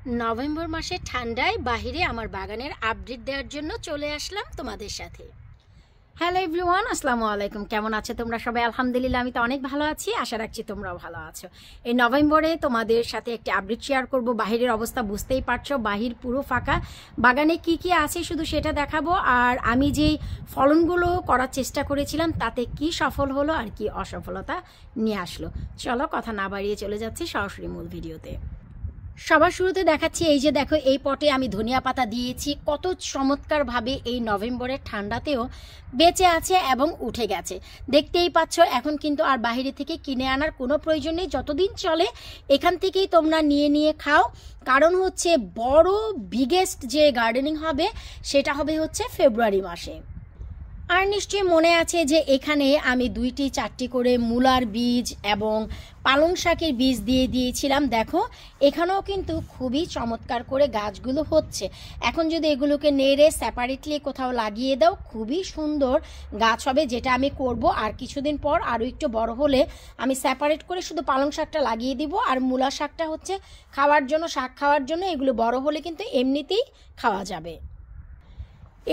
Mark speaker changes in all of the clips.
Speaker 1: November মাসের ঠান্ডায় বাহিরে আমার বাগানের আপডেট দেওয়ার জন্য চলে আসলাম তোমাদের সাথে। হ্যালো এভরিওয়ান, আসসালামু আলাইকুম। কেমন আছো তোমরা সবাই? আলহামদুলিল্লাহ, আমি তো অনেক ভালো আছি। আশা রাখছি তোমরাও ভালো আছো। এই নভেম্বরে তোমাদের সাথে একটি আপডেট শেয়ার করব। বাহিরের অবস্থা বুঝতেই পারছো, বাহির পুরো ফাঁকা। বাগানে কি কি আছে শুধু সেটা দেখাবো, আর আমি যেই ফলনগুলো করার চেষ্টা করেছিলাম তাতে কি সফল হলো আর কি অসফলতা নিয়ে আসলো। চলো কথা না বাড়িয়ে চলে যাচ্ছি সরাসরি মূল ভিডিওতে। সবার শুরুতে দেখাচ্ছি, এই যে দেখো, এই পটে আমি ধনিয়া পাতা দিয়েছি। কত চমৎকারভাবে এই নভেম্বরের ঠান্ডাতেও বেঁচে আছে এবং উঠে গেছে, দেখতেই পাচ্ছ। এখন কিন্তু আর বাইরে থেকে কিনে আনার কোনো প্রয়োজন নেই। যতদিন চলে এখান থেকেই তোমরা নিয়ে নিয়ে খাও। কারণ হচ্ছে বড় বিগেস্ট যে গার্ডেনিং হবে সেটা হবে হচ্ছে ফেব্রুয়ারি মাসে। আর নিশ্চয়ই মনে আছে যে এখানে আমি 2-4টি করে মূলার বীজ এবং পালং শাকের বীজ দিয়ে দিয়েছিলাম। দেখো, এখানেও কিন্তু খুবই চমৎকার করে গাছগুলো হচ্ছে। এখন যদি এগুলোকে নেড়ে সেপারেটলি কোথাও লাগিয়ে দাও, খুবই সুন্দর গাছ হবে, যেটা আমি করব। আর কিছুদিন পর আরও একটু বড় হলে আমি সেপারেট করে শুধু পালং শাকটা লাগিয়ে দিব, আর মূলা শাকটা হচ্ছে খাওয়ার জন্য, শাক খাওয়ার জন্য। এগুলো বড় হলে কিন্তু এমনিতেই খাওয়া যাবে।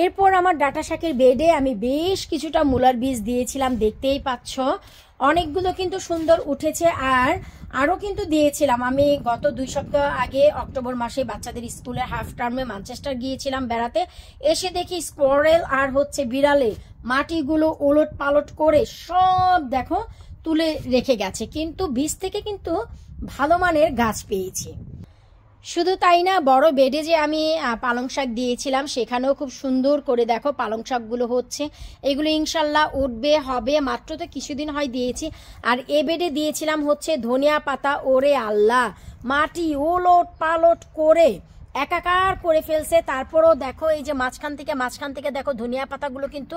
Speaker 1: এরপর আমার ডাঁটা শাকের বেডে আমি বেশ কিছুটা মূলার বীজ দিয়েছিলাম, দেখতেই পাচ্ছ। অনেকগুলো কিন্তু সুন্দর উঠেছে। আর আরও কিন্তু দিয়েছিলাম আমি গত 2 সপ্তাহ আগে অক্টোবর মাসে বাচ্চাদের স্কুলের হাফ টার্মে ম্যানচেস্টার গিয়েছিলাম বেড়াতে। এসে দেখি স্কোয়ারেল আর হচ্ছে বিড়ালে মাটিগুলো ওলট পালট করে সব দেখো তুলে রেখে গেছে, কিন্তু বীজ থেকে কিন্তু ভালো মানের গাছ পেয়েছি। শুধু তাই না, বড় বেডে যে আমি পালং শাক দিয়েছিলাম সেখানেও খুব সুন্দর করে দেখো পালং শাকগুলো হচ্ছে। এগুলো ইনশাল্লাহ উঠবে, হবে। মাত্র তো কিছুদিন হয় দিয়েছি। আর এ বেডে দিয়েছিলাম হচ্ছে ধনিয়া পাতা। ওরে আল্লাহ, মাটি ওলট পালট করে একাকার করে ফেলছে। তারপরও দেখো এই যে মাঝখান থেকে দেখো ধনিয়া পাতাগুলো কিন্তু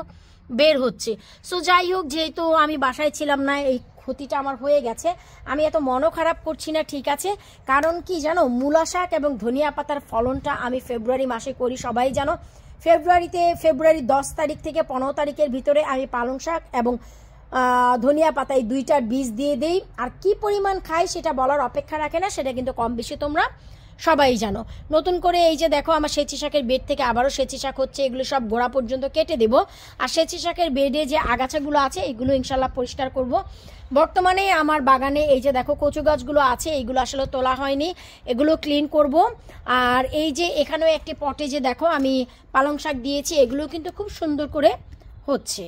Speaker 1: বের হচ্ছে। সো যাই হোক, যেহেতু আমি বাসায় ছিলাম না, এই ক্ষতিটা আমার হয়ে গেছে। আমি এত মনও খারাপ করছি না, ঠিক আছে। কারণ কি জানো, মূলা শাক এবং ধনিয়া পাতার ফলনটা আমি ফেব্রুয়ারি মাসে করি, সবাই জানো। ফেব্রুয়ারি 10 তারিখ থেকে 15 তারিখের ভিতরে আমি পালং শাক এবং ধনিয়া পাতা এই 2টার বীজ দিয়ে দেই। আর কি পরিমাণ খাই সেটা বলার অপেক্ষা রাখে না, সেটা কিন্তু কম বেশি তোমরা সবাই জানো। নতুন করে এই যে দেখো, আমার সেচি শাকের বেড থেকে আবারও সেচি শাক হচ্ছে। এগুলো সব গোড়া পর্যন্ত কেটে দেব। আর সেচি শাকের বেডে যে আগাছাগুলো আছে এগুলো ইনশাল্লাহ পরিষ্কার করব। বর্তমানে আমার বাগানে এই যে দেখো কচু গাছগুলো আছে, এইগুলো আসলে তোলা হয়নি, এগুলো ক্লিন করব। আর এই যে এখানেও একটি পটে যে দেখো আমি পালং শাক দিয়েছি, এগুলো কিন্তু খুব সুন্দর করে হচ্ছে।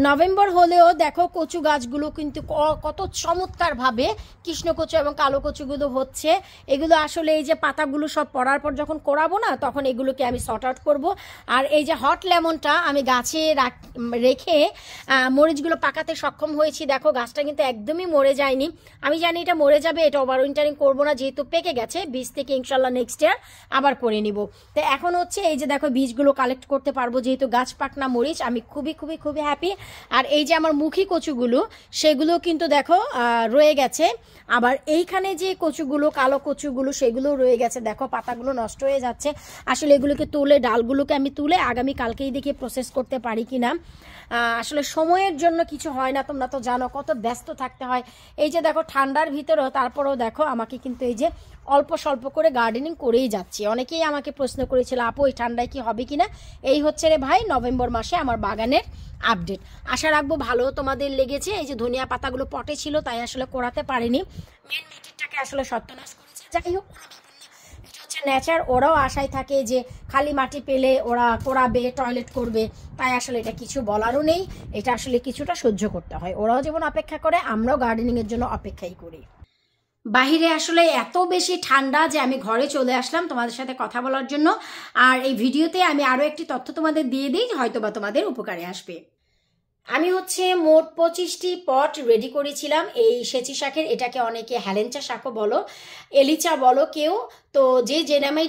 Speaker 1: নভেম্বর হলেও দেখো কচু গাছগুলো কিন্তু কত চমৎকারভাবে কৃষ্ণকচু এবং কালো কচুগুলো হচ্ছে। এগুলো আসলে এই যে পাতাগুলো সব পড়ার পর যখন কোড়াবো না, তখন এগুলোকে আমি সর্ট আউট করবো। আর এই যে হট লেমনটা আমি গাছে রেখে মরিচগুলো পাকাতে সক্ষম হয়েছি। দেখো গাছটা কিন্তু একদমই মরে যায়নি। আমি জানি এটা মরে যাবে, এটা ওভার উইন্টারিং করবো না, যেহেতু পেকে গেছে। বীজ থেকে ইনশাল্লাহ নেক্সট ইয়ার আবার করে নিব। তো এখন হচ্ছে এই যে দেখো বীজগুলো কালেক্ট করতে পারবো, যেহেতু গাছ পাকনা মরিচ। আমি খুবই খুবই খুবই হ্যাপি। আর এই যে আমার মুখী কচুগুলো, সেগুলো কিন্তু দেখো রয়ে গেছে। আবার এইখানে যে কচুগুলো, কালো কচুগুলো, সেগুলো রয়ে গেছে। দেখো পাতাগুলো নষ্ট হয়ে যাচ্ছে। আসলে এগুলোকে তুলে, ডালগুলোকে আমি তুলে আগামী কালকেই দেখি প্রসেস করতে পারি কিনা। আসলে সময়ের জন্য কিছু হয় না, তোমরা তো জানো কত ব্যস্ত থাকতে হয়। এই যে দেখো ঠান্ডার ভিতরেও তারপরেও দেখো আমাকে কিন্তু এই যে অল্প স্বল্প করে গার্ডেনিং করেই যাচ্ছি। অনেকেই আমাকে প্রশ্ন করেছিল, আপু এই ঠান্ডায় কি হবে কিনা। এই হচ্ছে রে ভাই নভেম্বর মাসে আমার বাগানের আপডেট। আশা রাখবো ভালো তোমাদের লেগেছে। এই যে ধনিয়া পাতাগুলো পটে ছিল তাই আসলে কোড়াতে পারিনি, মেন মিটিটাকে আসলে সর্বনাশ করেছে। যাই হোক, এটা হচ্ছে নেচার। ওরাও আশায় থাকে যে খালি মাটি পেলে ওরা কোড়াবে, টয়লেট করবে। তাই আসলে এটা কিছু বলারও নেই, এটা আসলে কিছুটা সহ্য করতে হয়। ওরাও যেমন অপেক্ষা করে, আমরাও গার্ডেনিংয়ের জন্য অপেক্ষাই করি। বাহিরে আসলে এত বেশি ঠান্ডা যে আমি ঘরে চলে আসলাম তোমাদের সাথে কথা বলার জন্য। আর এই ভিডিওতে আমি আরও একটি তথ্য তোমাদের দিয়ে দিই, হয়তোবা তোমাদের উপকারে আসবে। আমি হচ্ছে মোট 25টি পট রেডি করেছিলাম এই সেচি শাকের। এটাকে অনেকে হেলেঞ্চা শাকও বলো, এলিচা বলো কেউ, তো যে নামেই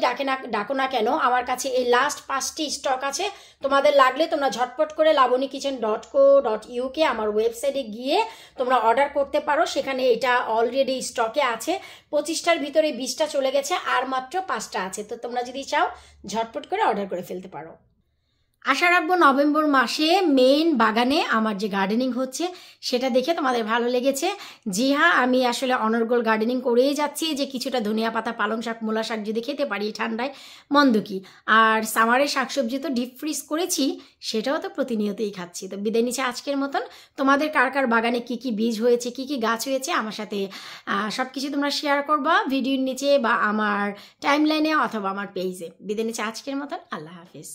Speaker 1: ডাকো না কেন, আমার কাছে এই লাস্ট 5টি স্টক আছে। তোমাদের লাগলে তোমরা ঝটপট করে lavanikichen.co.uk আমার ওয়েবসাইটে গিয়ে তোমরা অর্ডার করতে পারো। সেখানে এটা অলরেডি স্টকে আছে। 25টার ভিতরে 20টা চলে গেছে, আর মাত্র 5টা আছে। তো তোমরা যদি চাও ঝটপট করে অর্ডার করে ফেলতে পারো। আশা রাখবো নভেম্বর মাসে মেইন বাগানে আমার যে গার্ডেনিং হচ্ছে সেটা দেখে তোমাদের ভালো লেগেছে। জি হ্যাঁ, আমি আসলে অনর্গল গার্ডেনিং করেই যাচ্ছি, যে কিছুটা ধনিয়া পাতা, পালং শাক, মূলা শাক যদি খেতে পারি ঠান্ডায় মন্দ কি। আর সামারের শাকসবজি তো ডিপ ফ্রিজ করেছি, সেটাও তো প্রতিনিয়তই খাচ্ছি। তো বিদায় নিচ্ছে আজকের মতন। তোমাদের কার কার বাগানে কি কি বীজ হয়েছে, কি কি গাছ হয়েছে আমার সাথে সব কিছু তোমরা শেয়ার করবা ভিডিওর নিচে বা আমার টাইমলাইনে অথবা আমার পেজে। বিদায় নিচ্ছে আজকের মতন। আল্লাহ হাফিজ।